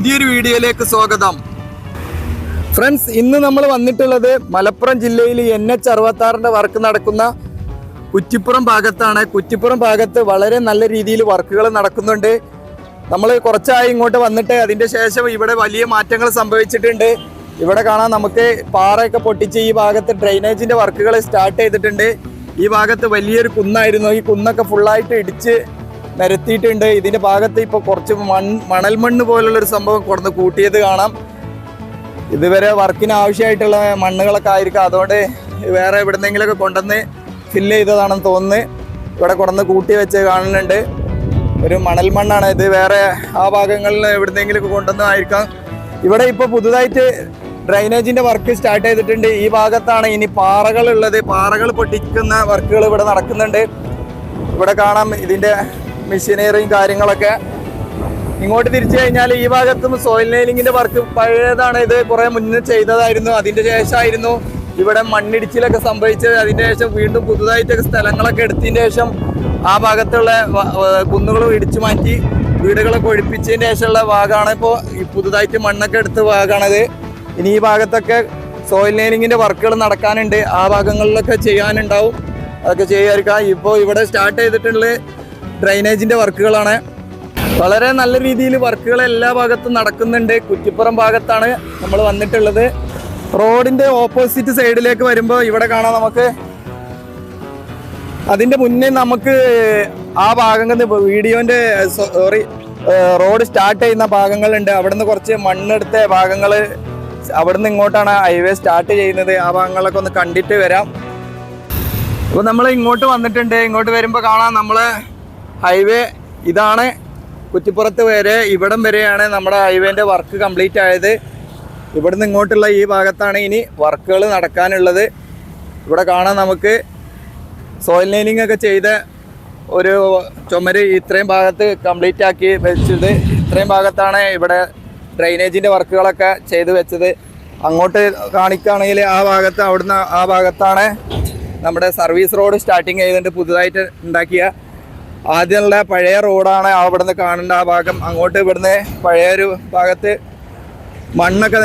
പുതിയൊരു വീഡിയോയിലേക്ക് സ്വാഗതം. ഫ്രണ്ട്സ്, ഇന്ന് നമ്മൾ വന്നിട്ടുള്ളത് മലപ്പുറം ജില്ലയിൽ NH66 വർക്ക് നടക്കുന്ന കുറ്റിപ്പുറം ഭാഗത്താണ്. കുറ്റിപ്പുറം ഭാഗത്ത് വളരെ നല്ല രീതിയിൽ വർക്കുകൾ നടക്കുന്നുണ്ട്. നമ്മൾ കുറച്ചായി ഇങ്ങോട്ട് വന്നിട്ട് അതിൻ്റെ ശേഷം ഇവിടെ വലിയ മാറ്റങ്ങൾ സംഭവിച്ചിട്ടുണ്ട്. ഇവിടെ കാണാൻ നമുക്ക് പാറയൊക്കെ പൊട്ടിച്ച് ഈ ഭാഗത്ത് ഡ്രെയിനേജിൻ്റെ വർക്കുകൾ സ്റ്റാർട്ട് ചെയ്തിട്ടുണ്ട്. ഈ ഭാഗത്ത് വലിയൊരു കുന്നായിരുന്നു. ഈ കുന്നൊക്കെ ഫുള്ളായിട്ട് ഇടിച്ച് നിരത്തിയിട്ടുണ്ട്. ഇതിൻ്റെ ഭാഗത്ത് ഇപ്പോൾ കുറച്ച് മണൽ മണ്ണ് പോലുള്ളൊരു സംഭവം കൊടുന്ന് കൂട്ടിയത് കാണാം. ഇതുവരെ വർക്കിന് ആവശ്യമായിട്ടുള്ള മണ്ണുകളൊക്കെ ആയിരിക്കും, അതുകൊണ്ട് വേറെ എവിടെന്നെങ്കിലുമൊക്കെ കൊണ്ടുവന്ന് ഫില്ല് ചെയ്തതാണെന്ന് തോന്നുന്നു. ഇവിടെ കൊണ്ടുവന്ന് കൂട്ടി വെച്ച് കാണുന്നുണ്ട്. ഒരു മണൽ മണ്ണാണ് ഇത്. വേറെ ആ ഭാഗങ്ങളിൽ എവിടെന്നെങ്കിലുമൊക്കെ കൊണ്ടുവന്നതായിരിക്കാം. ഇവിടെ ഇപ്പോൾ പുതുതായിട്ട് ഡ്രൈനേജിൻ്റെ വർക്ക് സ്റ്റാർട്ട് ചെയ്തിട്ടുണ്ട്. ഈ ഭാഗത്താണ് ഇനി പാറകളുള്ളത്. പാറകൾ പൊട്ടിക്കുന്ന വർക്കുകൾ ഇവിടെ നടക്കുന്നുണ്ട്. ഇവിടെ കാണാം ഇതിൻ്റെ മെഷീനറിയും കാര്യങ്ങളൊക്കെ. ഇങ്ങോട്ട് തിരിച്ചു കഴിഞ്ഞാൽ ഈ ഭാഗത്തും സോയിൽ നെയിലിങ്ങിൻ്റെ വർക്ക് പഴയതാണ്. ഇത് കുറേ മുന്നേ ചെയ്തതായിരുന്നു. അതിൻ്റെ ശേഷമായിരുന്നു ഇവിടെ മണ്ണിടിച്ചിലൊക്കെ സംഭവിച്ചത്. അതിൻ്റെ ശേഷം വീണ്ടും പുതുതായിട്ടൊക്കെ സ്ഥലങ്ങളൊക്കെ എടുത്തതിന് ശേഷം ആ ഭാഗത്തുള്ള കുന്നുകളും ഇടിച്ചു മാറ്റി വീടുകളൊക്കെ ഒഴിപ്പിച്ചതിന് ശേഷമുള്ള ഭാഗമാണ് ഇപ്പോൾ ഈ പുതുതായിട്ട് മണ്ണൊക്കെ എടുത്ത ഭാഗമാണത്. ഇനി ഈ ഭാഗത്തൊക്കെ സോയിൽ നെയിലിങ്ങിൻ്റെ വർക്കുകൾ നടക്കാനുണ്ട്. ആ ഭാഗങ്ങളിലൊക്കെ ചെയ്യാനുണ്ടാവും. അതൊക്കെ ചെയ്യാതിരിക്കാം. ഇപ്പോൾ ഇവിടെ സ്റ്റാർട്ട് ചെയ്തിട്ടുള്ള ഡ്രൈനേജിൻ്റെ വർക്കുകളാണ്. വളരെ നല്ല രീതിയിൽ വർക്കുകൾ എല്ലാ ഭാഗത്തും നടക്കുന്നുണ്ട്. കുറ്റിപ്പുറം ഭാഗത്താണ് നമ്മൾ വന്നിട്ടുള്ളത്. റോഡിൻ്റെ ഓപ്പോസിറ്റ് സൈഡിലേക്ക് വരുമ്പോൾ ഇവിടെ കാണാം നമുക്ക്. അതിൻ്റെ മുന്നേ നമുക്ക് ആ ഭാഗങ്ങളിൽ വീഡിയോൻ്റെ റോഡ് സ്റ്റാർട്ട് ചെയ്യുന്ന ഭാഗങ്ങളുണ്ട്. അവിടുന്ന് കുറച്ച് മണ്ണെടുത്ത ഭാഗങ്ങൾ, അവിടുന്ന് ഇങ്ങോട്ടാണ് ഹൈവേ സ്റ്റാർട്ട് ചെയ്യുന്നത്. ആ ഭാഗങ്ങളൊക്കെ ഒന്ന് കണ്ടിട്ട് വരാം. അപ്പോൾ നമ്മൾ ഇങ്ങോട്ട് വന്നിട്ടുണ്ട്. ഇങ്ങോട്ട് വരുമ്പോൾ കാണാം നമ്മൾ ഹൈവേ ഇതാണ്. കുറ്റിപ്പുറത്ത് വരെ ഇവിടം വരെയാണ് നമ്മുടെ ഹൈവേൻ്റെ വർക്ക് കംപ്ലീറ്റ് ആയത്. ഇവിടുന്ന് ഇങ്ങോട്ടുള്ള ഈ ഭാഗത്താണ് ഇനി വർക്കുകൾ നടക്കാനുള്ളത്. ഇവിടെ കാണാം നമുക്ക് സോയിൽ നെയിലിംഗ് ഒക്കെ ചെയ്ത ഒരു ചുമര് ഇത്രയും ഭാഗത്ത് കംപ്ലീറ്റ് ആക്കി വെച്ചത്. ഇത്രയും ഭാഗത്താണ് ഇവിടെ ഡ്രൈനേജിൻ്റെ വർക്കുകളൊക്കെ ചെയ്ത് വെച്ചത്. അങ്ങോട്ട് കാണിക്കുകയാണെങ്കിൽ ആ ഭാഗത്ത്, അവിടുന്ന് ആ ഭാഗത്താണ് നമ്മുടെ സർവീസ് റോഡ് സ്റ്റാർട്ടിങ് ചെയ്തിട്ട് പുതുതായിട്ട് ഉണ്ടാക്കിയ ആദ്യമുള്ള പഴയ റോഡാണ് അവിടുന്ന് കാണേണ്ട ആ ഭാഗം. അങ്ങോട്ട് ഇവിടുന്ന് പഴയൊരു ഭാഗത്ത് മണ്ണൊക്കെ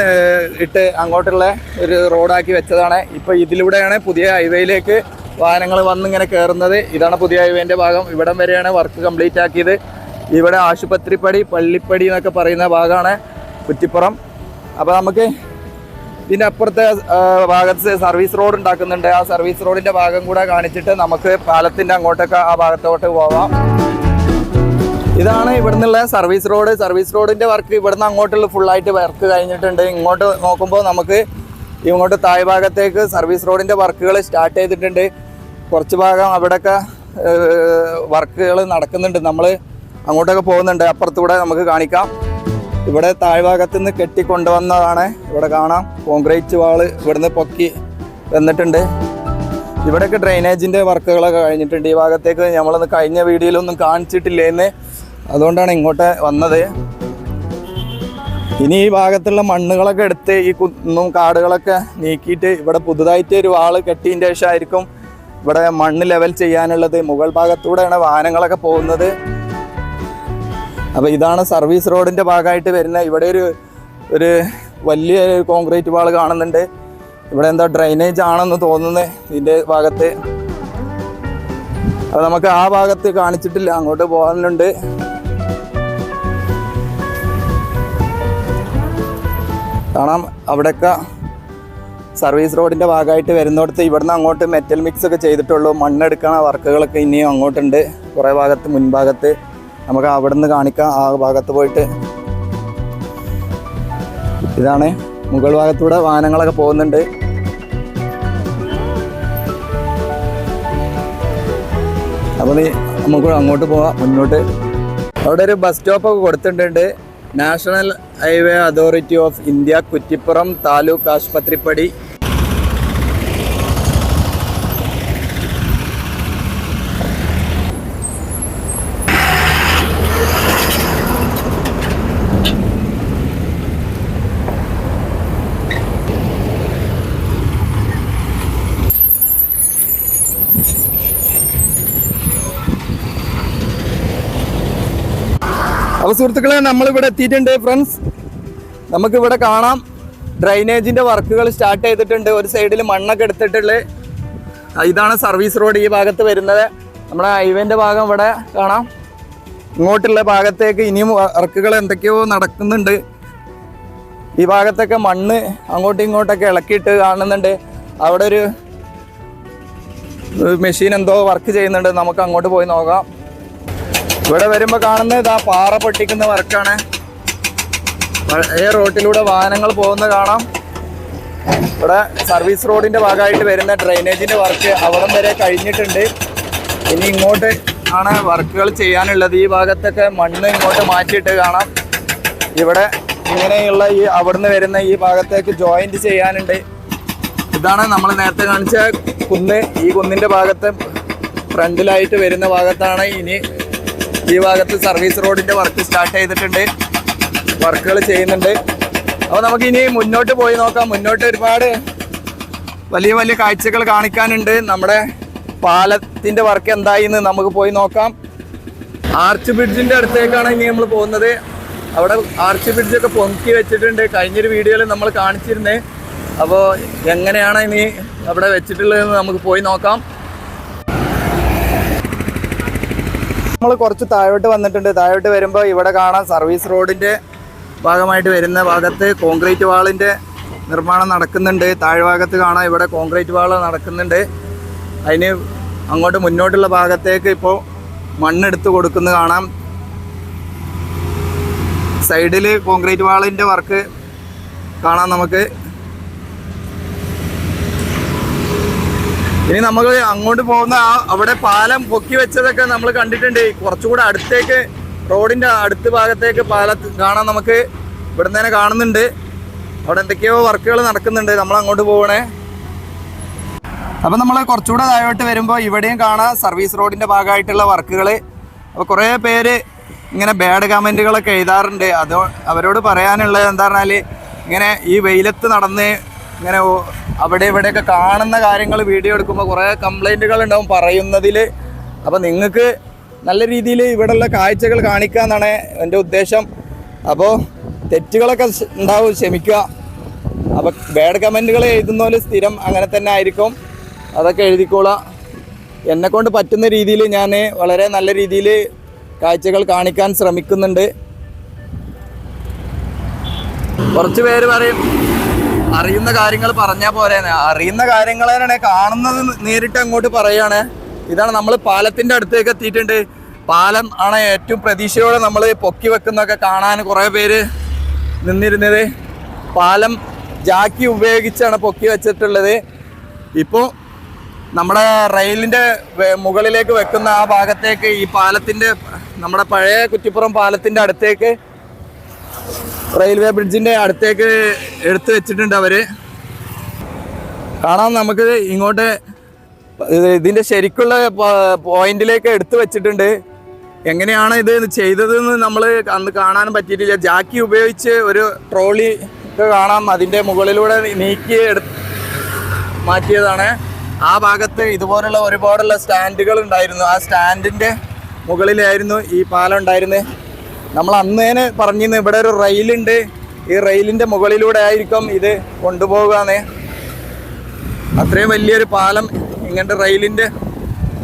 ഇട്ട് അങ്ങോട്ടുള്ള ഒരു റോഡാക്കി വെച്ചതാണ്. ഇപ്പോൾ ഇതിലൂടെയാണ് പുതിയ ഹൈവേയിലേക്ക് വാഹനങ്ങൾ വന്നിങ്ങനെ കയറുന്നത്. ഇതാണ് പുതിയ ഹൈവേൻ്റെ ഭാഗം. ഇവിടം വരെയാണ് വർക്ക് കംപ്ലീറ്റ് ആക്കിയത്. ഇവിടെ ആശുപത്രിപ്പടി, പള്ളിപ്പടി എന്നൊക്കെ പറയുന്ന ഭാഗമാണ് കുറ്റിപ്പുറം. അപ്പോൾ നമുക്ക് ഇതിൻ്റെ അപ്പുറത്തെ ഭാഗത്ത് സർവീസ് റോഡ് ഉണ്ടാക്കുന്നുണ്ട്. ആ സർവീസ് റോഡിൻ്റെ ഭാഗം കൂടെ കാണിച്ചിട്ട് നമുക്ക് പാലത്തിൻ്റെ അങ്ങോട്ടൊക്കെ ആ ഭാഗത്തോട്ട് പോവാം. ഇതാണ് ഇവിടുന്നുള്ള സർവീസ് റോഡ്. സർവീസ് റോഡിൻ്റെ വർക്ക് ഇവിടുന്ന് അങ്ങോട്ടുള്ള ഫുള്ളായിട്ട് വർക്ക് കഴിഞ്ഞിട്ടുണ്ട്. ഇങ്ങോട്ട് നോക്കുമ്പോൾ നമുക്ക് ഇങ്ങോട്ട് താഴ് ഭാഗത്തേക്ക് സർവീസ് റോഡിൻ്റെ വർക്കുകൾ സ്റ്റാർട്ട് ചെയ്തിട്ടുണ്ട്. കുറച്ച് ഭാഗം അവിടെയൊക്കെ വർക്കുകൾ നടക്കുന്നുണ്ട്. നമ്മൾ അങ്ങോട്ടൊക്കെ പോകുന്നുണ്ട്. അപ്പുറത്തൂടെ നമുക്ക് കാണിക്കാം. ഇവിടെ താഴ്ഭാഗത്തു നിന്ന് കെട്ടിക്കൊണ്ടുവന്നതാണ്. ഇവിടെ കാണാം കോൺക്രീറ്റ് വാള് ഇവിടുന്ന് പൊക്കി വന്നിട്ടുണ്ട്. ഇവിടെയൊക്കെ ഡ്രെയിനേജിൻ്റെ വർക്കുകളൊക്കെ കഴിഞ്ഞിട്ടുണ്ട്. ഈ ഭാഗത്തേക്ക് നമ്മളൊന്ന് കഴിഞ്ഞ വീഡിയോയിലൊന്നും കാണിച്ചിട്ടില്ലേന്ന്, അതുകൊണ്ടാണ് ഇങ്ങോട്ട് വന്നത്. ഇനി ഈ ഭാഗത്തുള്ള മണ്ണുകളൊക്കെ എടുത്ത് ഈ കുന്നും കാടുകളൊക്കെ നീക്കിയിട്ട് ഇവിടെ പുതുതായിട്ട് ഒരു വാള് കെട്ടിയതിൻ്റെ ശേഷമായിരിക്കും ഇവിടെ മണ്ണ് ലെവൽ ചെയ്യാനുള്ളത്. മുകൾ ഭാഗത്തൂടെയാണ് വാഹനങ്ങളൊക്കെ പോകുന്നത്. അപ്പോൾ ഇതാണ് സർവീസ് റോഡിൻ്റെ ഭാഗമായിട്ട് വരുന്ന. ഇവിടെ ഒരു വലിയ കോൺക്രീറ്റ് വാൾ കാണുന്നുണ്ട്. ഇവിടെ എന്താ ഡ്രൈനേജ് ആണെന്ന് തോന്നുന്നത് ഇതിൻ്റെ ഭാഗത്ത്. അപ്പോൾ നമുക്ക് ആ ഭാഗത്ത് കാണിച്ചിട്ടില്ല, അങ്ങോട്ട് പോകാനുണ്ട്. കാണാം അവിടെയൊക്കെ സർവീസ് റോഡിൻ്റെ ഭാഗമായിട്ട് വരുന്നിടത്ത് ഇവിടുന്ന് അങ്ങോട്ട് മെറ്റൽ മിക്സ് ഒക്കെ ചെയ്തിട്ടുള്ളൂ. മണ്ണെടുക്കണ വർക്കുകളൊക്കെ ഇനിയും അങ്ങോട്ടുണ്ട്. കുറേ ഭാഗത്ത് മുൻഭാഗത്ത് നമുക്ക് അവിടെ നിന്ന് കാണിക്കാം. ആ ഭാഗത്ത് പോയിട്ട് ഇതാണ് മുകൾ ഭാഗത്തൂടെ വാഹനങ്ങളൊക്കെ പോകുന്നുണ്ട്. അപ്പോൾ നമുക്ക് അങ്ങോട്ട് പോവാം മുന്നോട്ട്. അവിടെ ഒരു ബസ് സ്റ്റോപ്പൊക്കെ കൊടുത്തിട്ടുണ്ട്. National highway authority of India, Kuttippuram taluk Asupathripadi. അപ്പോൾ സുഹൃത്തുക്കളെ, നമ്മളിവിടെ എത്തിയിട്ടുണ്ട് ഫ്രണ്ട്സ്. നമുക്കിവിടെ കാണാം ഡ്രൈനേജിൻ്റെ വർക്കുകൾ സ്റ്റാർട്ട് ചെയ്തിട്ടുണ്ട്. ഒരു സൈഡിൽ മണ്ണൊക്കെ എടുത്തിട്ടുള്ളത്. ഇതാണ് സർവീസ് റോഡ് ഈ ഭാഗത്ത് വരുന്നത്. നമ്മുടെ ഹൈവേൻ്റെ ഭാഗം ഇവിടെ കാണാം. ഇങ്ങോട്ടുള്ള ഭാഗത്തേക്ക് ഇനിയും വർക്കുകൾ എന്തൊക്കെയോ നടക്കുന്നുണ്ട്. ഈ ഭാഗത്തൊക്കെ മണ്ണ് അങ്ങോട്ടും ഇങ്ങോട്ടൊക്കെ ഇളക്കിയിട്ട് കാണുന്നുണ്ട്. അവിടെ ഒരു മെഷീൻ എന്തോ വർക്ക് ചെയ്യുന്നുണ്ട്. നമുക്ക് അങ്ങോട്ട് പോയി നോക്കാം. ഇവിടെ വരുമ്പോൾ കാണുന്നത് ഇതാ പാറ പൊട്ടിക്കുന്ന വർക്കാണ്. റോട്ടിലൂടെ വാഹനങ്ങൾ പോകുന്നത് കാണാം. ഇവിടെ സർവീസ് റോഡിൻ്റെ ഭാഗമായിട്ട് വരുന്ന ഡ്രൈനേജിൻ്റെ വർക്ക് അവിടം വരെ കഴിഞ്ഞിട്ടുണ്ട്. ഇനി ഇങ്ങോട്ട് ആണ് വർക്കുകൾ ചെയ്യാനുള്ളത്. ഈ ഭാഗത്തൊക്കെ മണ്ണ് ഇങ്ങോട്ട് മാറ്റിയിട്ട് കാണാം. ഇവിടെ ഇങ്ങനെയുള്ള ഈ അവിടുന്ന് വരുന്ന ഈ ഭാഗത്തേക്ക് ജോയിൻറ്റ് ചെയ്യാനുണ്ട്. ഇതാണ് നമ്മൾ നേരത്തെ കാണിച്ച കുന്ന്. ഈ കുന്നിൻ്റെ ഭാഗത്ത് ഫ്രണ്ടിലായിട്ട് വരുന്ന ഭാഗത്താണ് ഇനി ഈ ഭാഗത്ത് സർവീസ് റോഡിൻ്റെ വർക്ക് സ്റ്റാർട്ട് ചെയ്തിട്ടുണ്ട്. വർക്കുകൾ ചെയ്യുന്നുണ്ട്. അപ്പോൾ നമുക്ക് ഇനി മുന്നോട്ട് പോയി നോക്കാം. മുന്നോട്ട് ഒരുപാട് വലിയ വലിയ കാഴ്ചകൾ കാണിക്കാനുണ്ട്. നമ്മുടെ പാലത്തിൻ്റെ വർക്ക് എന്തായിന്ന് നമുക്ക് പോയി നോക്കാം. ആർച്ച് ബ്രിഡ്ജിൻ്റെ അടുത്തേക്കാണ് ഇനി നമ്മൾ പോകുന്നത്. അവിടെ ആർച്ച് ബ്രിഡ്ജൊക്കെ പൊക്കി വെച്ചിട്ടുണ്ട്. കഴിഞ്ഞൊരു വീഡിയോയിൽ നമ്മൾ കാണിച്ചിരുന്നേ. അപ്പോൾ എങ്ങനെയാണ് ഇനി അവിടെ വെച്ചിട്ടുള്ളതെന്ന് നമുക്ക് പോയി നോക്കാം. നമ്മൾ കുറച്ച് താഴോട്ട് വന്നിട്ടുണ്ട്. താഴോട്ട് വരുമ്പോൾ ഇവിടെ കാണാം സർവീസ് റോഡിൻ്റെ ഭാഗമായിട്ട് വരുന്ന ഭാഗത്ത് കോൺക്രീറ്റ് വാളിൻ്റെ നിർമ്മാണം നടക്കുന്നുണ്ട്. താഴ്ഭാഗത്ത് കാണാം ഇവിടെ കോൺക്രീറ്റ് വാൾ നടക്കുന്നുണ്ട്. അതിന് അങ്ങോട്ട് മുന്നോട്ടുള്ള ഭാഗത്തേക്ക് ഇപ്പോൾ മണ്ണെടുത്ത് കൊടുക്കുന്നത് കാണാം. സൈഡിൽ കോൺക്രീറ്റ് വാളിൻ്റെ വർക്ക് കാണാം നമുക്ക്. ഇനി നമുക്ക് അങ്ങോട്ട് പോകുന്ന അവിടെ പാലം പൊക്കി വെച്ചതൊക്കെ നമ്മൾ കണ്ടിട്ടുണ്ട്. കുറച്ചുകൂടെ അടുത്തേക്ക് റോഡിൻ്റെ അടുത്ത ഭാഗത്തേക്ക് പാലം കാണാൻ നമുക്ക് ഇവിടെ തന്നെ കാണുന്നുണ്ട്. അവിടെ എന്തൊക്കെയോ വർക്കുകൾ നടക്കുന്നുണ്ട്. നമ്മൾ അങ്ങോട്ട് പോകണേ. അപ്പോൾ നമ്മൾ കുറച്ചുകൂടെ താഴോട്ട് വരുമ്പോൾ ഇവിടെയും കാണാം സർവീസ് റോഡിൻ്റെ ഭാഗമായിട്ടുള്ള വർക്കുകൾ. അപ്പോൾ കുറേ പേര് ഇങ്ങനെ ബാഡ് കമൻറ്റുകളൊക്കെ എഴുതാറുണ്ട്. അത് അവരോട് പറയാനുള്ളത് എന്താ പറഞ്ഞാൽ ഇങ്ങനെ ഈ വെയിലത്ത് നടന്ന് ഇങ്ങനെ അവിടെ ഇവിടെയൊക്കെ കാണുന്ന കാര്യങ്ങൾ വീഡിയോ എടുക്കുമ്പോൾ കുറേ കംപ്ലൈൻറ്റുകൾ ഉണ്ടാവും പറയുന്നതിൽ. അപ്പോൾ നിങ്ങൾക്ക് നല്ല രീതിയിൽ ഇവിടെയുള്ള കാഴ്ചകൾ കാണിക്കുക എന്നാണ് എൻ്റെ ഉദ്ദേശം. അപ്പോൾ തെറ്റുകളൊക്കെ ഉണ്ടാവും, ക്ഷമിക്കുക. അപ്പോൾ ബാഡ് കമൻറ്റുകൾ എഴുതുന്നവർ സ്ഥിരം അങ്ങനെ തന്നെ ആയിരിക്കും. അതൊക്കെ എഴുതിക്കോളാം. എന്നെക്കൊണ്ട് പറ്റുന്ന രീതിയിൽ ഞാൻ വളരെ നല്ല രീതിയിൽ കാഴ്ചകൾ കാണിക്കാൻ ശ്രമിക്കുന്നുണ്ട്. കുറച്ച് പേര് പറയും അറിയുന്ന കാര്യങ്ങൾ പറഞ്ഞാൽ പോരെയാണ്. അറിയുന്ന കാര്യങ്ങൾ തന്നെയാണ് കാണുന്നത്, നേരിട്ട് അങ്ങോട്ട് പറയുകയാണ്. ഇതാണ് നമ്മൾ പാലത്തിൻ്റെ അടുത്തേക്ക് എത്തിയിട്ടുണ്ട്. പാലം ആണ് ഏറ്റവും പ്രതീക്ഷയോടെ നമ്മൾ പൊക്കി വെക്കുന്നതൊക്കെ കാണാൻ കുറേ പേര് നിന്നിരുന്നത്. പാലം ജാക്കി ഉപയോഗിച്ചാണ് പൊക്കി വെച്ചിട്ടുള്ളത്. ഇപ്പോൾ നമ്മുടെ റെയിലിൻ്റെ മുകളിലേക്ക് വെക്കുന്ന ആ ഭാഗത്തേക്ക് ഈ പാലത്തിൻ്റെ നമ്മുടെ പഴയ കുറ്റിപ്പുറം പാലത്തിൻ്റെ അടുത്തേക്ക് റെയിൽവേ ബ്രിഡ്ജിൻ്റെ അടുത്തേക്ക് എടുത്തു വെച്ചിട്ടുണ്ട് അവർ. കാണാം നമുക്ക് ഇങ്ങോട്ട് ഇതിൻ്റെ ശരിക്കുള്ള പോയിന്റിലേക്ക് എടുത്തു വെച്ചിട്ടുണ്ട്. എങ്ങനെയാണ് ഇത് ചെയ്തതെന്ന് നമ്മൾ അന്ന് കാണാൻ പറ്റിയിട്ടില്ല. ജാക്കി ഉപയോഗിച്ച് ഒരു ട്രോളി ഒക്കെ കാണാം. അതിൻ്റെ മുകളിലൂടെ നീക്കി മാറ്റിയതാണ്. ആ ഭാഗത്ത് ഇതുപോലുള്ള ഒരുപാടുള്ള സ്റ്റാൻഡുകൾ ഉണ്ടായിരുന്നു. ആ സ്റ്റാൻഡിൻ്റെ മുകളിലായിരുന്നു ഈ പാലം ഉണ്ടായിരുന്നത്. നമ്മൾ അന്ന് തന്നെ പറഞ്ഞിരുന്നു ഇവിടെ ഒരു റെയിലുണ്ട്, ഈ റെയിലിൻ്റെ മുകളിലൂടെ ആയിരിക്കും ഇത് കൊണ്ടുപോകാന്ന്. അത്രയും വലിയൊരു പാലം ഇങ്ങനത്തെ റെയിലിൻ്റെ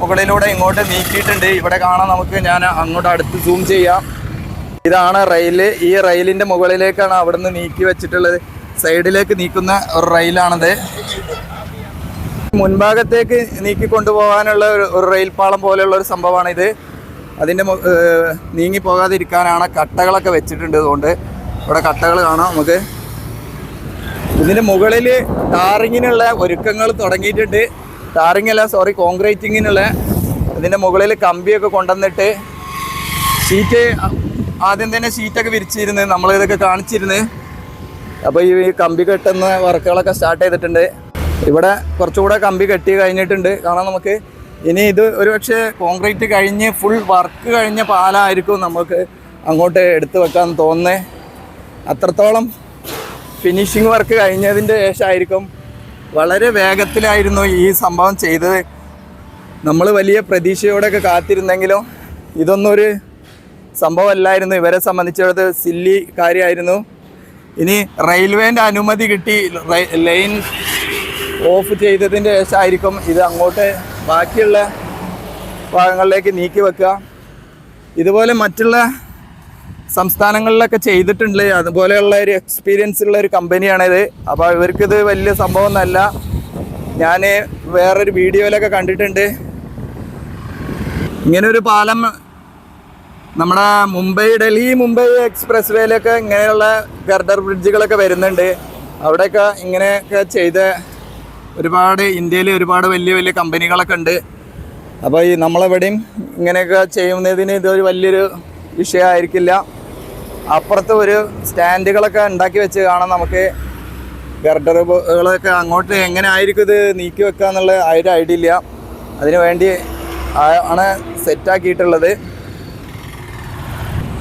മുകളിലൂടെ ഇങ്ങോട്ട് നീക്കിയിട്ടുണ്ട്. ഇവിടെ കാണാം നമുക്ക്. ഞാൻ അങ്ങോട്ട് അടുത്ത് സൂം ചെയ്യാം. ഇതാണ് റെയില്. ഈ റെയിലിൻ്റെ മുകളിലേക്കാണ് അവിടെ നിന്ന് നീക്കി വെച്ചിട്ടുള്ളത്. സൈഡിലേക്ക് നീക്കുന്ന ഒരു റെയിലാണത്. മുൻഭാഗത്തേക്ക് നീക്കി കൊണ്ടുപോകാനുള്ള ഒരു റെയിൽ പാളം പോലെയുള്ള ഒരു സംഭവമാണിത്. അതിൻ്റെ നീങ്ങിപ്പോകാതിരിക്കാനാണ് കട്ടകളൊക്കെ വെച്ചിട്ടുണ്ട്. അതുകൊണ്ട് ഇവിടെ കട്ടകൾ കാണാം നമുക്ക്. ഇതിൻ്റെ മുകളിൽ ടാറിങ്ങിനുള്ള ഒരുക്കങ്ങൾ തുടങ്ങിയിട്ടുണ്ട്. കോൺക്രീറ്റിങ്ങിനുള്ള ഇതിൻ്റെ മുകളിൽ കമ്പിയൊക്കെ കൊണ്ടുവന്നിട്ട് ഷീറ്റ് ആദ്യം തന്നെ ഷീറ്റൊക്കെ വിരിച്ചിരുന്നു. നമ്മളിതൊക്കെ കാണിച്ചിരുന്നു. അപ്പോൾ ഈ കമ്പി കെട്ടുന്ന വർക്കുകളൊക്കെ സ്റ്റാർട്ട് ചെയ്തിട്ടുണ്ട്. ഇവിടെ കുറച്ചുകൂടെ കമ്പി കെട്ടി കഴിഞ്ഞിട്ടുണ്ട് കാണാം നമുക്ക്. ഇനി ഇത് ഒരുപക്ഷെ കോൺക്രീറ്റ് കഴിഞ്ഞ് ഫുൾ വർക്ക് കഴിഞ്ഞ പാലമായിരിക്കും നമുക്ക് അങ്ങോട്ട് എടുത്തു വെക്കാൻ തോന്നുന്നത്. അത്രത്തോളം ഫിനിഷിങ് വർക്ക് കഴിഞ്ഞതിൻ്റെ ശേഷമായിരിക്കും. വളരെ വേഗത്തിലായിരുന്നു ഈ സംഭവം ചെയ്തത്. നമ്മൾ വലിയ പ്രതീക്ഷയോടെയൊക്കെ കാത്തിരുന്നെങ്കിലും ഇതൊന്നും ഒരു സംഭവമല്ലായിരുന്നു. ഇവരെ സംബന്ധിച്ചിടത്ത് സില്ലി കാര്യമായിരുന്നു. ഇനി റെയിൽവേൻ്റെ അനുമതി കിട്ടി ലൈൻ ഓഫ് ചെയ്തതിൻ്റെ ശേഷമായിരിക്കും ഇത് അങ്ങോട്ട് ബാക്കിയുള്ള ഭാഗങ്ങളിലേക്ക് നീക്കി വെക്കുക. ഇതുപോലെ മറ്റുള്ള സംസ്ഥാനങ്ങളിലൊക്കെ ചെയ്തിട്ടുണ്ട്. അതുപോലെയുള്ള ഒരു എക്സ്പീരിയൻസ് ഉള്ള ഒരു കമ്പനിയാണിത്. അപ്പോൾ ഇവർക്കിത് വലിയ സംഭവമൊന്നുമല്ല. ഞാൻ വേറൊരു വീഡിയോയിലൊക്കെ കണ്ടിട്ടുണ്ട് ഇങ്ങനൊരു പാലം. നമ്മുടെ ഡൽഹി മുംബൈ എക്സ്പ്രസ് വേയിലൊക്കെ ഇങ്ങനെയുള്ള ഗർഡർ ബ്രിഡ്ജുകളൊക്കെ വരുന്നുണ്ട്. അവിടെയൊക്കെ ഇങ്ങനെയൊക്കെ ചെയ്ത് ഒരുപാട് ഇന്ത്യയിൽ ഒരുപാട് വലിയ വലിയ കമ്പനികളൊക്കെ ഉണ്ട്. അപ്പോൾ ഈ നമ്മളെവിടെയും ഇങ്ങനെയൊക്കെ ചെയ്യുന്നതിന് ഇതൊരു വലിയൊരു വിഷയമായിരിക്കില്ല. അപ്പുറത്ത് ഒരു സ്റ്റാൻഡുകളൊക്കെ ഉണ്ടാക്കി വെച്ച് കാണാം നമുക്ക്. ഗർഡറുകളൊക്കെ അങ്ങോട്ട് എങ്ങനെ ആയിരിക്കും ഇത് നീക്കി വെക്കുക എന്നുള്ള ഒരു ഐഡിയ ഇല്ല. അതിനു വേണ്ടി ആണ് സെറ്റാക്കിയിട്ടുള്ളത്.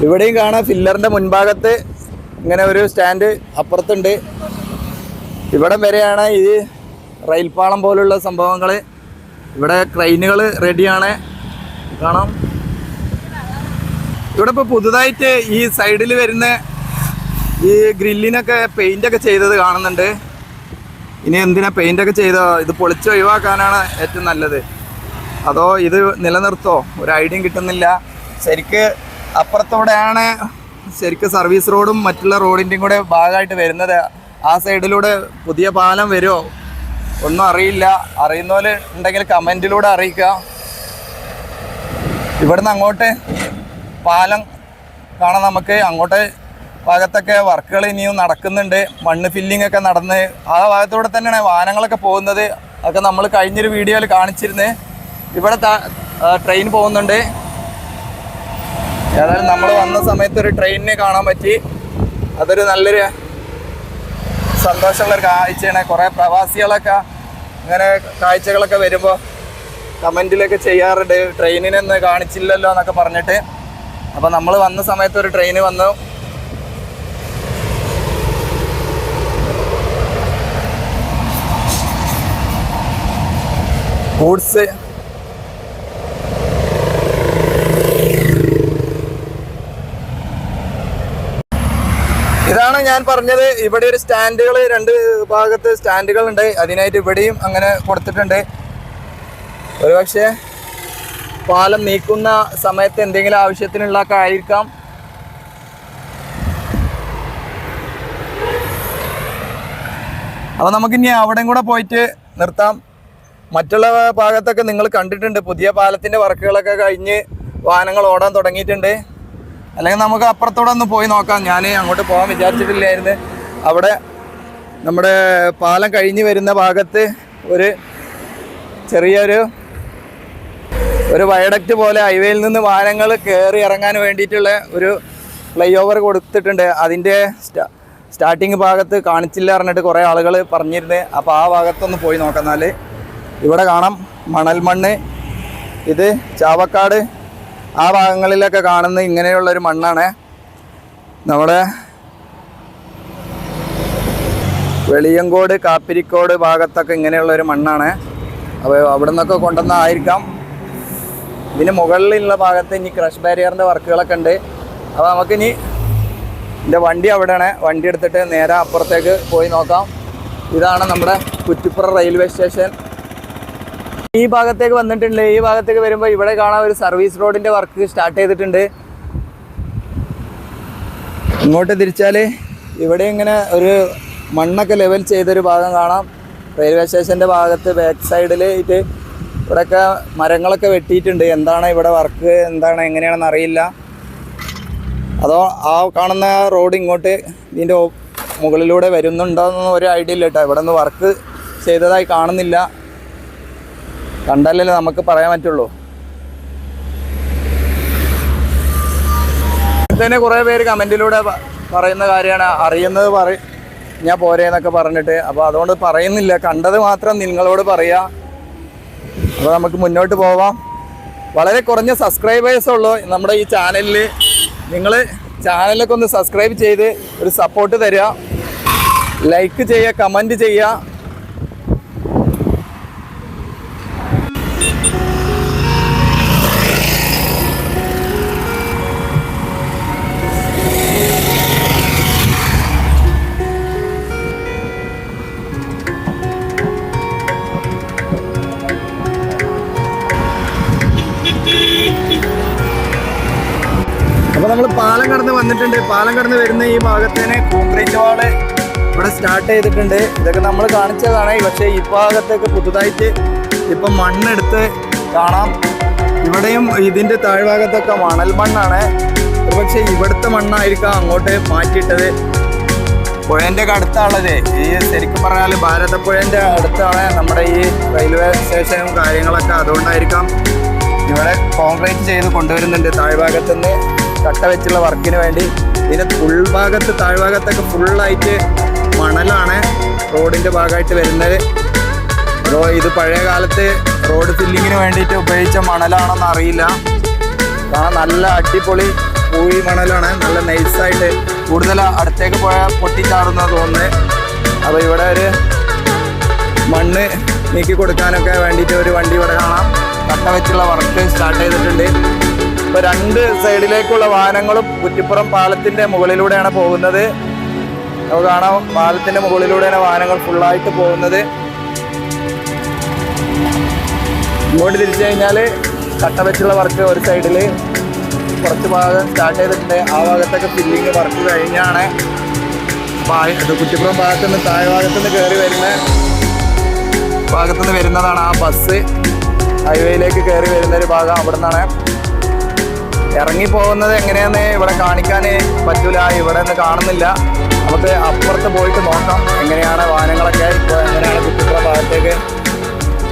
ഇവിടെയും കാണാം ഫില്ലറിൻ്റെ മുൻഭാഗത്ത് ഇങ്ങനെ ഒരു സ്റ്റാൻഡ് അപ്പുറത്തുണ്ട്. ഇവിടം വരെയാണ് ഈ റെയിൽപാളം പോലുള്ള സംഭവങ്ങൾ. ഇവിടെ ക്രെയിനുകൾ റെഡിയാണ് കാണാം. ഇവിടെ ഇപ്പോൾ പുതുതായിട്ട് ഈ സൈഡിൽ വരുന്ന ഈ ഗ്രില്ലിനൊക്കെ പെയിൻ്റൊക്കെ ചെയ്തത് കാണുന്നുണ്ട്. ഇനി എന്തിനാ പെയിൻ്റൊക്കെ ചെയ്തോ? ഇത് പൊളിച്ച് ഒഴിവാക്കാനാണ് ഏറ്റവും നല്ലത്. അതോ ഇത് നിലനിർത്തോ? ഒരു ഐഡിയയും കിട്ടുന്നില്ല. ശരിക്ക് അപ്പുറത്തോടെയാണ് ശരിക്കും സർവീസ് റോഡും മറ്റുള്ള റോഡിൻ്റെയും കൂടെ ഭാഗമായിട്ട് വരുന്നത്. ആ സൈഡിലൂടെ പുതിയ പാലം വരുമോ ഒന്നും അറിയില്ല. അറിയുന്നവർ ഉണ്ടെങ്കിൽ കമൻറ്റിലൂടെ അറിയിക്കുക. ഇവിടുന്ന് അങ്ങോട്ട് പാലം കാണാം നമുക്ക്. അങ്ങോട്ട് ഭാഗത്തൊക്കെ വർക്കുകൾ ഇനിയും നടക്കുന്നുണ്ട്. മണ്ണ് ഫില്ലിംഗ് ഒക്കെ നടന്ന് ആ ഭാഗത്തൂടെ തന്നെയാണ് വാഹനങ്ങളൊക്കെ പോകുന്നത്. അതൊക്കെ നമ്മൾ കഴിഞ്ഞൊരു വീഡിയോയിൽ കാണിച്ചിരുന്നു. ഇവിടെ ട്രെയിൻ പോകുന്നുണ്ട്. ഏതായാലും നമ്മൾ വന്ന സമയത്ത് ഒരു ട്രെയിനിനെ കാണാൻ പറ്റി. അതൊരു നല്ലൊരു സന്തോഷമുള്ളൊരു കാഴ്ചയാണ്. കുറേ പ്രവാസികളൊക്കെ ഇങ്ങനെ കാഴ്ചകളൊക്കെ വരുമ്പോൾ കമൻറ്റിലൊക്കെ ചെയ്യാറുണ്ട്, ട്രെയിനിനൊന്ന് കാണിച്ചില്ലല്ലോ എന്നൊക്കെ പറഞ്ഞിട്ട്. അപ്പോൾ നമ്മൾ വന്ന സമയത്ത് ഒരു ട്രെയിന് വന്നു. ഗൂഡ്സ് ഇതാണ് ഞാൻ പറഞ്ഞത്. ഇവിടെ ഒരു സ്റ്റാൻഡുകൾ, രണ്ട് ഭാഗത്ത് സ്റ്റാൻഡുകളുണ്ട്. അതിനായിട്ട് ഇവിടെയും അങ്ങനെ കൊടുത്തിട്ടുണ്ട്. ഒരുപക്ഷെ പാലം നീക്കുന്ന സമയത്ത് എന്തെങ്കിലും ആവശ്യത്തിനുള്ളതൊക്കെ ആയിരിക്കാം. അപ്പോൾ നമുക്കിനി അവിടെയും കൂടെ പോയിട്ട് നിർത്താം. മറ്റുള്ള ഭാഗത്തൊക്കെ നിങ്ങൾ കണ്ടിട്ടുണ്ട്. പുതിയ പാലത്തിൻ്റെ വർക്കുകളൊക്കെ കഴിഞ്ഞ് വാഹനങ്ങൾ ഓടാൻ തുടങ്ങിയിട്ടുണ്ട്. അല്ലെങ്കിൽ നമുക്ക് അപ്പുറത്തോടെ ഒന്ന് പോയി നോക്കാം. ഞാൻ അങ്ങോട്ട് പോകാൻ വിചാരിച്ചിട്ടില്ലായിരുന്നു. അവിടെ നമ്മുടെ പാലം കഴിഞ്ഞ് വരുന്ന ഭാഗത്ത് ഒരു ചെറിയൊരു വയഡക്റ്റ് പോലെ ഹൈവേയിൽ നിന്ന് വാഹനങ്ങൾ കയറി ഇറങ്ങാൻ വേണ്ടിയിട്ടുള്ള ഒരു ഫ്ലൈ ഓവർ കൊടുത്തിട്ടുണ്ട്. അതിൻ്റെ സ്റ്റാർട്ടിങ് ഭാഗത്ത് കാണിച്ചില്ല പറഞ്ഞിട്ട് കുറേ ആളുകൾ പറഞ്ഞിരുന്നു. അപ്പോൾ ആ ഭാഗത്തൊന്ന് പോയി നോക്കാം. എന്നാൽ ഇവിടെ കാണാം മണൽ മണ്ണ്. ഇത് ചാവക്കാട് ആ ഭാഗങ്ങളിലൊക്കെ കാണുന്ന ഇങ്ങനെയുള്ളൊരു മണ്ണാണ്. നമ്മുടെ വെളിയങ്കോട്, കാപ്പിരിക്കോട് ഭാഗത്തൊക്കെ ഇങ്ങനെയുള്ളൊരു മണ്ണാണ്. അപ്പോൾ അവിടെ നിന്നൊക്കെ കൊണ്ടുവന്നതായിരിക്കാം. ഇതിന് മുകളിലുള്ള ഭാഗത്ത് ഇനി ക്രഷ് ബാരിയറിൻ്റെ വർക്കുകളൊക്കെ ഉണ്ട്. അപ്പോൾ നമുക്കിനി എൻ്റെ വണ്ടി അവിടെയാണ്. വണ്ടി എടുത്തിട്ട് നേരെ അപ്പുറത്തേക്ക് പോയി നോക്കാം. ഇതാണ് നമ്മുടെ കുറ്റിപ്പുറം റെയിൽവേ സ്റ്റേഷൻ. ഈ ഭാഗത്തേക്ക് വന്നിട്ടുണ്ട്. ഈ ഭാഗത്തേക്ക് വരുമ്പോൾ ഇവിടെ കാണാൻ ഒരു സർവീസ് റോഡിൻ്റെ വർക്ക് സ്റ്റാർട്ട് ചെയ്തിട്ടുണ്ട്. ഇങ്ങോട്ട് തിരിച്ചാൽ ഇവിടെ ഇങ്ങനെ ഒരു മണ്ണൊക്കെ ലെവൽ ചെയ്തൊരു ഭാഗം കാണാം. റെയിൽവേ സ്റ്റേഷൻ്റെ ഭാഗത്ത് ബാക്ക് സൈഡിലായിട്ട് ഇവിടെയൊക്കെ മരങ്ങളൊക്കെ വെട്ടിയിട്ടുണ്ട്. എന്താണ് ഇവിടെ വർക്ക്, എന്താണ് എങ്ങനെയാണെന്ന് അറിയില്ല. അതോ ആ കാണുന്ന റോഡ് ഇങ്ങോട്ട് ഇതിൻ്റെ മുകളിലൂടെ വരുന്നുണ്ടോയെന്നൊന്നും ഒരു ഐഡിയ ഇല്ല കേട്ടോ. ഇവിടെ നിന്ന് വർക്ക് ചെയ്തതായി കാണുന്നില്ല. കണ്ടാലല്ലേ നമുക്ക് പറയാൻ പറ്റുള്ളൂ. തന്നെ കുറേ പേര് കമൻറ്റിലൂടെ പറയുന്ന കാര്യമാണ്, അറിയുന്നത് ഞാൻ പോരേന്നൊക്കെ പറഞ്ഞിട്ട്. അപ്പോൾ അതുകൊണ്ട് പറയുന്നില്ല, കണ്ടത് മാത്രം നിങ്ങളോട് പറയാം. അപ്പോൾ നമുക്ക് മുന്നോട്ട് പോവാം. വളരെ കുറഞ്ഞ സബ്സ്ക്രൈബേഴ്സേ ഉള്ളൂ നമ്മുടെ ഈ ചാനലിൽ. നിങ്ങൾ ചാനലൊക്കെ ഒന്ന് സബ്സ്ക്രൈബ് ചെയ്ത് ഒരു സപ്പോർട്ട് തരിക, ലൈക്ക് ചെയ്യുക, കമൻറ്റ് ചെയ്യുക. നമ്മൾ പാലം കടന്ന് വന്നിട്ടുണ്ട്. പാലം കടന്ന് വരുന്ന ഈ ഭാഗത്തിന് കോൺക്രീറ്റ് വാള് ഇവിടെ സ്റ്റാർട്ട് ചെയ്തിട്ടുണ്ട്. ഇതൊക്കെ നമ്മൾ കാണിച്ചതാണ്. പക്ഷേ ഈ ഭാഗത്തേക്ക് പുതുതായിട്ട് ഇപ്പം മണ്ണെടുത്ത് കാണാം. ഇവിടെയും ഇതിൻ്റെ താഴ്ഭാഗത്തൊക്കെ മണൽ മണ്ണാണ്. പക്ഷേ ഇവിടുത്തെ മണ്ണായിരിക്കാം അങ്ങോട്ട് മാറ്റിയിട്ടത്. പുഴേൻ്റെ ഒക്കെ അടുത്താണത്. ഈ ശരിക്കും പറഞ്ഞാൽ ഭാരതപ്പുഴേൻ്റെ അടുത്താണ് നമ്മുടെ ഈ റെയിൽവേ സ്റ്റേഷനും കാര്യങ്ങളൊക്കെ. അതുകൊണ്ടായിരിക്കാം ഇവിടെ കോൺക്രീറ്റ് ചെയ്ത് കൊണ്ടുവരുന്നുണ്ട് താഴ്ഭാഗത്തുനിന്ന് കട്ട വെച്ചുള്ള വർക്കിന് വേണ്ടി. ഇതിൻ്റെ ഉൾഭാഗത്ത് താഴ്ഭാഗത്തൊക്കെ ഫുള്ളായിട്ട് മണലാണ് റോഡിൻ്റെ ഭാഗമായിട്ട് വരുന്നത്. അതോ ഇത് പഴയ കാലത്ത് റോഡ് ഫില്ലിങ്ങിന് വേണ്ടിയിട്ട് ഉപയോഗിച്ച മണലാണെന്ന് അറിയില്ല. കാരണം നല്ല അടിപൊളി പൂഴി മണലാണ്. നല്ല നൈസായിട്ട് കൂടുതൽ അടുത്തേക്ക് പോയാൽ പൊട്ടിച്ചാടുന്നത് തോന്നുന്നത്. അപ്പോൾ ഇവിടെ ഒരു മണ്ണ് നീക്കി കൊടുക്കാനൊക്കെ വേണ്ടിയിട്ട് ഒരു വണ്ടി ഇവിടെ കാണാം. കട്ട വെച്ചുള്ള വർക്ക് സ്റ്റാർട്ട് ചെയ്തിട്ടുണ്ട്. ഇപ്പോൾ 2 സൈഡിലേക്കുള്ള വാഹനങ്ങളും കുറ്റിപ്പുറം പാലത്തിൻ്റെ മുകളിലൂടെയാണ് പോകുന്നത്. നമുക്ക് കാണാം പാലത്തിൻ്റെ മുകളിലൂടെയാണ് വാഹനങ്ങൾ ഫുള്ളായിട്ട് പോകുന്നത്. ഇങ്ങോട്ട് തിരിച്ചു കഴിഞ്ഞാൽ കട്ട വെച്ചുള്ള വർക്ക് ഒരു സൈഡിൽ കുറച്ച് ഭാഗം സ്റ്റാർട്ട് ചെയ്തിട്ടുണ്ട്. ആ ഭാഗത്തൊക്കെ ഫില്ലിങ് വർക്ക് കഴിഞ്ഞാണ്. ഇത് കുറ്റിപ്പുറം ഭാഗത്തുനിന്ന് താഴെ ഭാഗത്തുനിന്ന് കയറി ഭാഗത്തുനിന്ന് വരുന്നതാണ് ആ ബസ്. ഹൈവേയിലേക്ക് കയറി വരുന്നൊരു ഭാഗം അവിടെ നിന്നാണ്. ഇറങ്ങിപ്പോകുന്നത് എങ്ങനെയാണെന്ന് ഇവിടെ കാണിക്കാൻ പറ്റൂല. ഇവിടെ നിന്ന് കാണുന്നില്ല. നമുക്ക് അപ്പുറത്ത് പോയിട്ട് നോക്കാം എങ്ങനെയാണ് വാഹനങ്ങളൊക്കെ. ഇപ്പോൾ എങ്ങനെയാണ് കുറ്റിപ്പുറം ഭാഗത്തേക്ക്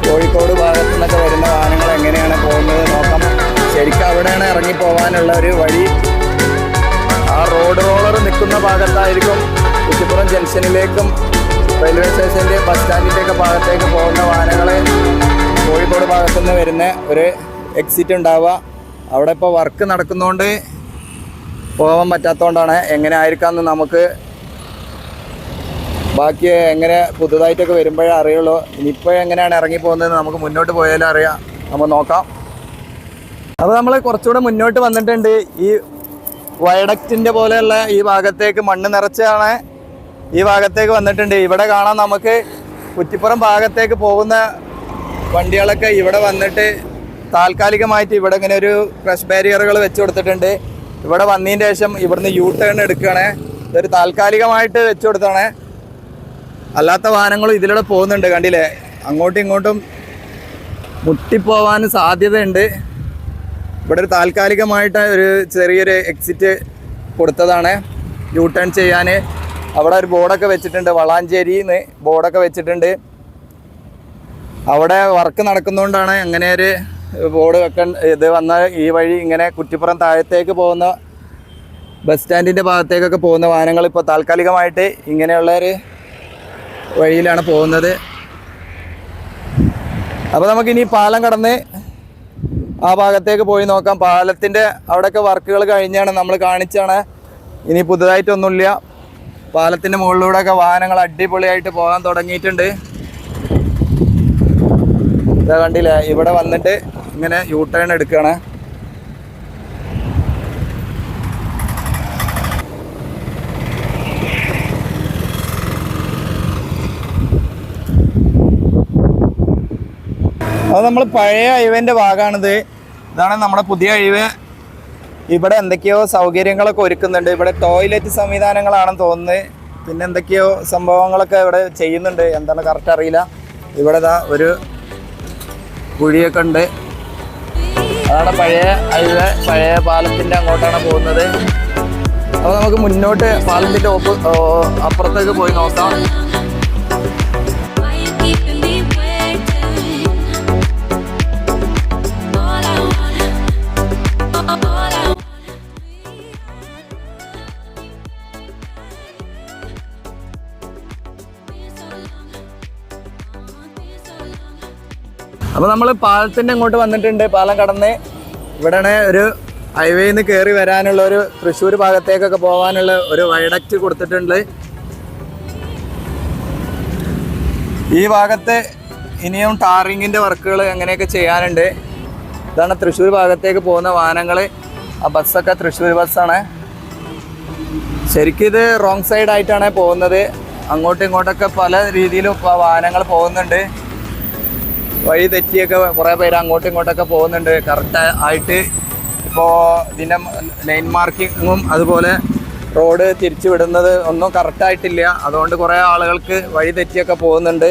കോഴിക്കോട് ഭാഗത്തു നിന്നൊക്കെ വരുന്ന വാഹനങ്ങൾ എങ്ങനെയാണ് പോകുന്നത് നോക്കാം. ശരിക്കും അവിടെയാണ് ഇറങ്ങിപ്പോകാനുള്ള ഒരു വഴി. ആ റോഡ് റോളർ നിൽക്കുന്ന ഭാഗത്തായിരിക്കും കുറ്റിപ്പുറം ജംഗ്ഷനിലേക്കും റെയിൽവേ സ്റ്റേഷൻ്റെ ബസ് സ്റ്റാൻഡിൻ്റെയൊക്കെ ഭാഗത്തേക്ക് പോകുന്ന വാഹനങ്ങൾ കോഴിക്കോട് ഭാഗത്തുനിന്ന് വരുന്ന ഒരു എക്സിറ്റ് ഉണ്ടാവുക. അവിടെ ഇപ്പോൾ വർക്ക് നടക്കുന്നതുകൊണ്ട് പോകാൻ പറ്റാത്തതുകൊണ്ടാണ്. എങ്ങനെ ആയിരിക്കാമെന്ന് നമുക്ക് ബാക്കി എങ്ങനെ പുതുതായിട്ടൊക്കെ വരുമ്പോഴേ അറിയുള്ളൂ. ഇനിയിപ്പോൾ എങ്ങനെയാണ് ഇറങ്ങിപ്പോകുന്നത് നമുക്ക് മുന്നോട്ട് പോയാലും അറിയാം. നമുക്ക് നോക്കാം. അപ്പോൾ നമ്മൾ കുറച്ചുകൂടെ മുന്നോട്ട് വന്നിട്ടുണ്ട്. ഈ വയഡക്റ്റിൻ്റെ പോലെയുള്ള ഈ ഭാഗത്തേക്ക് മണ്ണ് നിറച്ചാണ് ഈ ഭാഗത്തേക്ക് വന്നിട്ടുണ്ട്. ഇവിടെ കാണാം നമുക്ക് കുറ്റിപ്പുറം ഭാഗത്തേക്ക് പോകുന്ന വണ്ടികളൊക്കെ ഇവിടെ വന്നിട്ട് താൽക്കാലികമായിട്ട് ഇവിടെ ഇങ്ങനെ ഒരു ക്രഷ് ബാരിയറുകൾ വെച്ച് കൊടുത്തിട്ടുണ്ട്. ഇവിടെ വന്നതിന് ശേഷം ഇവിടുന്ന് യൂ ടേൺ എടുക്കുകയാണ്. ഇതൊരു താൽക്കാലികമായിട്ട് വെച്ച് കൊടുത്താണ്. അല്ലാത്ത വാഹനങ്ങളും ഇതിലൂടെ പോകുന്നുണ്ട്. കണ്ടില്ലേ, അങ്ങോട്ടും ഇങ്ങോട്ടും മുട്ടിപ്പോവാൻ സാധ്യതയുണ്ട്. ഇവിടെ ഒരു താൽക്കാലികമായിട്ട് ഒരു ചെറിയൊരു എക്സിറ്റ് കൊടുത്തതാണ് യൂ ടേൺ ചെയ്യാൻ. അവിടെ ഒരു ബോർഡൊക്കെ വെച്ചിട്ടുണ്ട്. വളാഞ്ചേരിന്ന് ബോർഡൊക്കെ വെച്ചിട്ടുണ്ട്. അവിടെ വർക്ക് നടക്കുന്നതുകൊണ്ടാണ് അങ്ങനെ ഒരു ബോർഡ് ഇത് വന്ന ഈ വഴി ഇങ്ങനെ കുറ്റിപ്പുറം താഴത്തേക്ക് പോകുന്ന ബസ് സ്റ്റാൻഡിൻ്റെ ഭാഗത്തേക്കൊക്കെ പോകുന്ന വാഹനങ്ങൾ ഇപ്പോൾ താൽക്കാലികമായിട്ട് ഇങ്ങനെയുള്ളൊരു വഴിയിലാണ് പോകുന്നത്. അപ്പോൾ നമുക്കിനി പാലം കടന്ന് ആ ഭാഗത്തേക്ക് പോയി നോക്കാം. പാലത്തിൻ്റെ അവിടെയൊക്കെ വർക്കുകൾ കഴിഞ്ഞാണ്, നമ്മൾ കാണിച്ചാണ്. ഇനി പുതുതായിട്ടൊന്നുമില്ല. പാലത്തിൻ്റെ മുകളിലൂടെയൊക്കെ വാഹനങ്ങൾ അടിപൊളിയായിട്ട് പോകാൻ തുടങ്ങിയിട്ടുണ്ട്. ഇതാ കണ്ടില്ലേ, ഇവിടെ വന്നിട്ട് ഇങ്ങനെ യൂ ടേൺ എടുക്കുകയാണ്. അത് നമ്മൾ പഴയ ഹൈവേൻ്റെ ഭാഗമാണിത്. ഇതാണ് നമ്മുടെ പുതിയ ഹൈവേ. ഇവിടെ എന്തൊക്കെയോ സൗകര്യങ്ങളൊക്കെ ഒരുക്കുന്നുണ്ട്. ഇവിടെ ടോയ്ലറ്റ് സംവിധാനങ്ങളാണെന്ന് തോന്നുന്നത്. പിന്നെ എന്തൊക്കെയോ സംഭവങ്ങളൊക്കെ ഇവിടെ ചെയ്യുന്നുണ്ട്. എന്താണ് കറക്റ്റ് അറിയില്ല. ഇവിടെ ഇതാ ഒരു കുഴിയൊക്കെ ഉണ്ട്. അതാണ് പഴയ ഹൈവേ. പഴയ പാലത്തിൻ്റെ അങ്ങോട്ടാണ് പോകുന്നത്. അപ്പോൾ നമുക്ക് മുന്നോട്ട് പാലത്തിൻ്റെ അപ്പുറത്തേക്ക് പോയി നോക്കാം. അപ്പോൾ നമ്മൾ പാലത്തിൻ്റെ അങ്ങോട്ട് വന്നിട്ടുണ്ട്. പാലം കടന്ന് ഇവിടെയാണ് ഒരു ഹൈവേയിൽ നിന്ന് കയറി വരാനുള്ള ഒരു തൃശ്ശൂർ ഭാഗത്തേക്കൊക്കെ പോകാനുള്ള ഒരു വയഡക്റ്റ് കൊടുത്തിട്ടുണ്ട്. ഈ ഭാഗത്ത് ഇനിയും ടാറിങ്ങിൻ്റെ വർക്കുകൾ അങ്ങനെയൊക്കെ ചെയ്യാനുണ്ട്. ഇതാണ് തൃശ്ശൂർ ഭാഗത്തേക്ക് പോകുന്ന വാഹനങ്ങൾ. ആ ബസ്സൊക്കെ തൃശ്ശൂർ ബസ്സാണ്. ശരിക്കും ഇത് റോങ് സൈഡായിട്ടാണ് പോകുന്നത്. അങ്ങോട്ടും ഇങ്ങോട്ടൊക്കെ പല രീതിയിലും വാഹനങ്ങൾ പോകുന്നുണ്ട്. വഴി തെറ്റിയൊക്കെ കുറേ പേര് അങ്ങോട്ടും ഇങ്ങോട്ടൊക്കെ പോകുന്നുണ്ട്. കറക്റ്റ് ആയിട്ട് ഇപ്പോൾ ഇതിൻ്റെ ലൈൻ മാർക്കിങ്ങും അതുപോലെ റോഡ് തിരിച്ചു വിടുന്നത് ഒന്നും കറക്റ്റായിട്ടില്ല. അതുകൊണ്ട് കുറേ ആളുകൾക്ക് വഴി തെറ്റിയൊക്കെ പോകുന്നുണ്ട്.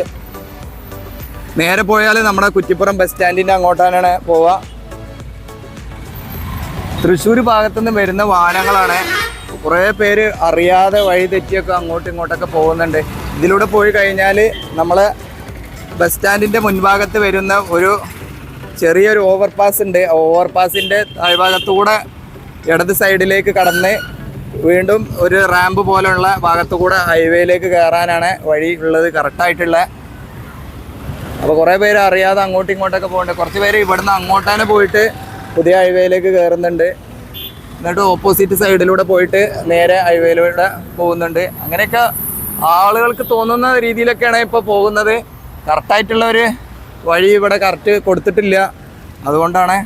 നേരെ പോയാൽ നമ്മുടെ കുറ്റിപ്പുറം ബസ് സ്റ്റാൻഡിൻ്റെ അങ്ങോട്ടാണ് പോവുക. തൃശ്ശൂർ ഭാഗത്തുനിന്ന് വരുന്ന വാഹനങ്ങളാണ്. കുറേ പേര് അറിയാതെ വഴി തെറ്റിയൊക്കെ അങ്ങോട്ടും ഇങ്ങോട്ടൊക്കെ പോകുന്നുണ്ട്. ഇതിലൂടെ പോയി കഴിഞ്ഞാൽ നമ്മൾ ബസ് സ്റ്റാൻഡിൻ്റെ മുൻഭാഗത്ത് വരുന്ന ഒരു ചെറിയൊരു ഓവർപാസ് ഉണ്ട്. ഓവർപാസിൻ്റെ താഴ്ഭാഗത്തുകൂടെ ഇടത് സൈഡിലേക്ക് കടന്ന് വീണ്ടും ഒരു റാമ്പ് പോലെയുള്ള ഭാഗത്തുകൂടെ ഹൈവേയിലേക്ക് കയറാനാണ് വഴി ഉള്ളത്, കറക്റ്റായിട്ടുള്ള. അപ്പോൾ കുറേ പേര് അറിയാതെ അങ്ങോട്ടും ഇങ്ങോട്ടൊക്കെ പോകുന്നുണ്ട്. കുറച്ച് പേര് ഇവിടുന്ന് അങ്ങോട്ടാണ് പോയിട്ട് പുതിയ ഹൈവേയിലേക്ക് കയറുന്നുണ്ട്. എന്നിട്ട് ഓപ്പോസിറ്റ് സൈഡിലൂടെ പോയിട്ട് നേരെ ഹൈവേയിലൂടെ പോകുന്നുണ്ട്. അങ്ങനെയൊക്കെ ആളുകൾക്ക് തോന്നുന്ന രീതിയിലൊക്കെയാണ് ഇപ്പോൾ പോകുന്നത്. കറക്റ്റായിട്ടുള്ള ഒരു വഴി ഇവിടെ കറക്റ്റ് കൊടുത്തിട്ടില്ല. അതുകൊണ്ടാണ്.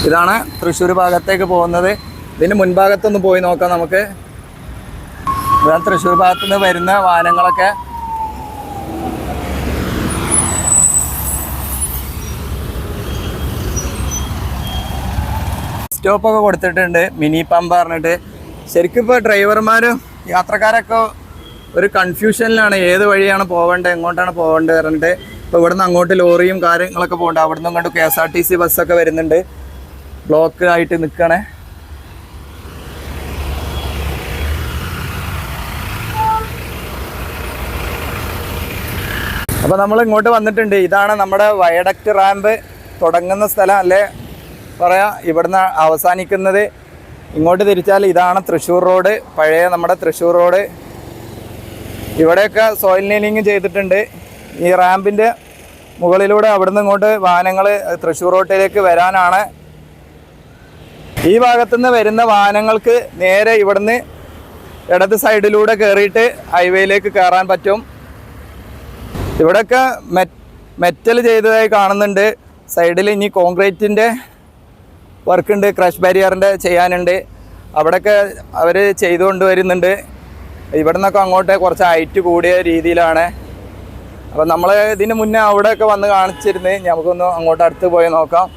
ഇതാണ് തൃശ്ശൂർ ഭാഗത്തേക്ക് പോകുന്നത്. ഇതിന് മുൻഭാഗത്തൊന്ന് പോയി നോക്കാം നമുക്ക്. ഇതാണ് തൃശ്ശൂർ ഭാഗത്തുനിന്ന് വരുന്ന വാഹനങ്ങളൊക്കെ. സ്റ്റോപ്പൊക്കെ കൊടുത്തിട്ടുണ്ട്, മിനി പമ്പ് പറഞ്ഞിട്ട്. ശരിക്കും ഇപ്പോൾ ഡ്രൈവർമാരും യാത്രക്കാരൊക്കെ ഒരു കൺഫ്യൂഷനിലാണ്, ഏത് വഴിയാണ് പോകേണ്ടത്, എങ്ങോട്ടാണ് പോകേണ്ടത് പറഞ്ഞിട്ട്. ഇപ്പോൾ ഇവിടുന്ന് അങ്ങോട്ട് ലോറിയും കാര്യങ്ങളൊക്കെ പോകുന്നുണ്ട്. അവിടുന്ന് അങ്ങോട്ട് KSRTC ബസ്സൊക്കെ വരുന്നുണ്ട്. ബ്ലോക്ക് ആയിട്ട് നിൽക്കണേ. അപ്പോൾ നമ്മൾ ഇങ്ങോട്ട് വന്നിട്ടുണ്ട്. ഇതാണ് നമ്മുടെ വയഡക്റ്റ് റാമ്പ് തുടങ്ങുന്ന സ്ഥലം അല്ലേ പറയാം. ഇവിടുന്ന് അവസാനിക്കുന്നത്. ഇങ്ങോട്ട് തിരിച്ചാൽ ഇതാണ് തൃശ്ശൂർ റോഡ്, പഴയ നമ്മുടെ തൃശ്ശൂർ റോഡ്. ഇവിടെയൊക്കെ സോയിൽ നീലിംഗ് ചെയ്തിട്ടുണ്ട്. ഈ റാമ്പിൻ്റെ മുകളിലൂടെ അവിടുന്ന് ഇങ്ങോട്ട് വാഹനങ്ങൾ തൃശ്ശൂർ റോഡിലേക്ക് വരാനാണ്. ഈ ഭാഗത്തുനിന്ന് വരുന്ന വാഹനങ്ങൾക്ക് നേരെ ഇവിടുന്ന് ഇടത് സൈഡിലൂടെ കയറിയിട്ട് ഹൈവേയിലേക്ക് കയറാൻ പറ്റും. ഇവിടെയൊക്കെ മെറ്റൽ ചെയ്തതായി കാണുന്നുണ്ട്. സൈഡിൽ ഇനി കോൺക്രീറ്റിൻ്റെ വർക്കുണ്ട്, ക്രഷ് ബാരിയറിൻ്റെ ചെയ്യാനുണ്ട്. അവിടെയൊക്കെ അവർ ചെയ്തുകൊണ്ട് വരുന്നുണ്ട്. ഇവിടെ നിന്നൊക്കെ അങ്ങോട്ട് കുറച്ച് ഹൈറ്റ് കൂടിയ രീതിയിലാണ്. അപ്പോൾ നമ്മൾ ഇതിന് മുന്നേ അവിടെയൊക്കെ വന്ന് കാണിച്ചിരുന്നു. നമുക്കൊന്ന് അങ്ങോട്ട് അടുത്ത് പോയി നോക്കാം.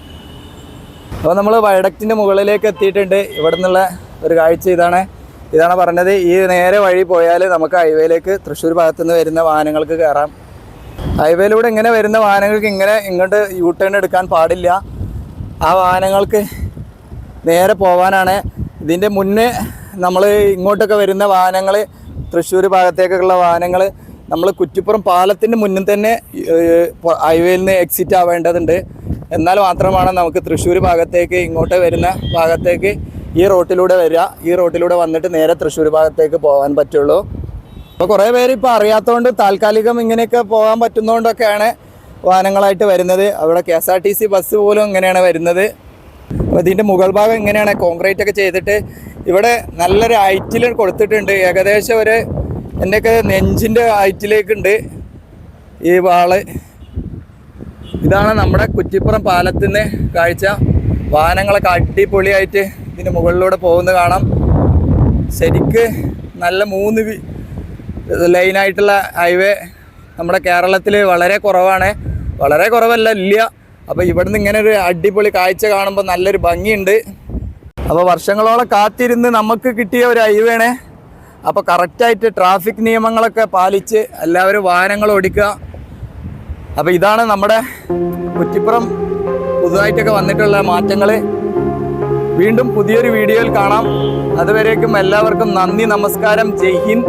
അപ്പോൾ നമ്മൾ വയഡക്റ്റിൻ്റെ മുകളിലേക്ക് എത്തിയിട്ടുണ്ട്. ഇവിടെ നിന്നുള്ള ഒരു കാഴ്ച ഇതാണ് പറഞ്ഞത്. ഈ നേരെ വഴി പോയാൽ നമുക്ക് ഹൈവേയിലേക്ക് തൃശ്ശൂർ ഭാഗത്തുനിന്ന് വരുന്ന വാഹനങ്ങൾക്ക് കയറാം. ഹൈവേയിലൂടെ ഇങ്ങനെ വരുന്ന വാഹനങ്ങൾക്ക് ഇങ്ങോട്ട് യൂ ടേൺ എടുക്കാൻ പാടില്ല. ആ വാഹനങ്ങൾക്ക് നേരെ പോകാനാണ്. ഇതിൻ്റെ മുന്നേ നമ്മൾ ഇങ്ങോട്ടൊക്കെ വരുന്ന വാഹനങ്ങൾ, തൃശ്ശൂർ ഭാഗത്തേക്കുള്ള വാഹനങ്ങൾ നമ്മൾ കുറ്റിപ്പുറം പാലത്തിൻ്റെ മുന്നിൽ തന്നെ ഹൈവേയിൽ നിന്ന് എക്സിറ്റ് ആവേണ്ടതുണ്ട്. എന്നാൽ മാത്രമാണ് നമുക്ക് തൃശ്ശൂർ ഭാഗത്തേക്ക് ഇങ്ങോട്ട് വരുന്ന ഭാഗത്തേക്ക് ഈ റോട്ടിലൂടെ വരിക. ഈ റോട്ടിലൂടെ വന്നിട്ട് നേരെ തൃശ്ശൂർ ഭാഗത്തേക്ക് പോകാൻ പറ്റുള്ളൂ. അപ്പോൾ കുറേ പേര് ഇപ്പോൾ അറിയാത്തതുകൊണ്ട് താൽക്കാലികം ഇങ്ങനെയൊക്കെ പോകാൻ പറ്റുന്നതുകൊണ്ടൊക്കെയാണ് വാഹനങ്ങളായിട്ട് വരുന്നത്. അവിടെ KSRTC ബസ് പോലും ഇങ്ങനെയാണ് വരുന്നത്. അപ്പോൾ ഇതിൻ്റെ മുകൾ ഭാഗം ഇങ്ങനെയാണ് കോൺക്രീറ്റ് ഒക്കെ ചെയ്തിട്ട് ഇവിടെ നല്ലൊരു ഹൈറ്റിൽ കൊടുത്തിട്ടുണ്ട്. ഏകദേശം ഒരു എൻ്റെയൊക്കെ നെഞ്ചിൻ്റെ ഹൈറ്റിലേക്കുണ്ട് ഈ വാള്. ഇതാണ് നമ്മുടെ കുറ്റിപ്പുറം പാലത്തിൽ നിന്ന് കാഴ്ച. വാഹനങ്ങളൊക്കെ അടിപൊളിയായിട്ട് ഇതിന് മുകളിലൂടെ പോകുന്നത് കാണാം. ശരിക്ക് നല്ല 3 ലൈനായിട്ടുള്ള ഹൈവേ നമ്മുടെ കേരളത്തിൽ വളരെ കുറവാണ്. വളരെ കുറവല്ല, ഇല്ല. അപ്പോൾ ഇവിടുന്ന് ഇങ്ങനെ ഒരു അടിപൊളി കാഴ്ച കാണുമ്പോൾ നല്ലൊരു ഭംഗിയുണ്ട്. അപ്പോൾ വർഷങ്ങളോളം കാത്തിരുന്ന് നമുക്ക് കിട്ടിയ ഒരു ഹൈവേയാണ്. അപ്പോൾ കറക്റ്റായിട്ട് ട്രാഫിക് നിയമങ്ങളൊക്കെ പാലിച്ച് എല്ലാവരും വാഹനങ്ങൾ ഓടിക്കുക. അപ്പോൾ ഇതാണ് നമ്മുടെ കുറ്റിപ്പുറം പുതുതായിട്ടൊക്കെ വന്നിട്ടുള്ള മാറ്റങ്ങൾ. വീണ്ടും പുതിയൊരു വീഡിയോയിൽ കാണാം. അതുവരേക്കും എല്ലാവർക്കും നന്ദി, നമസ്കാരം, ജയ് ഹിന്ദ്.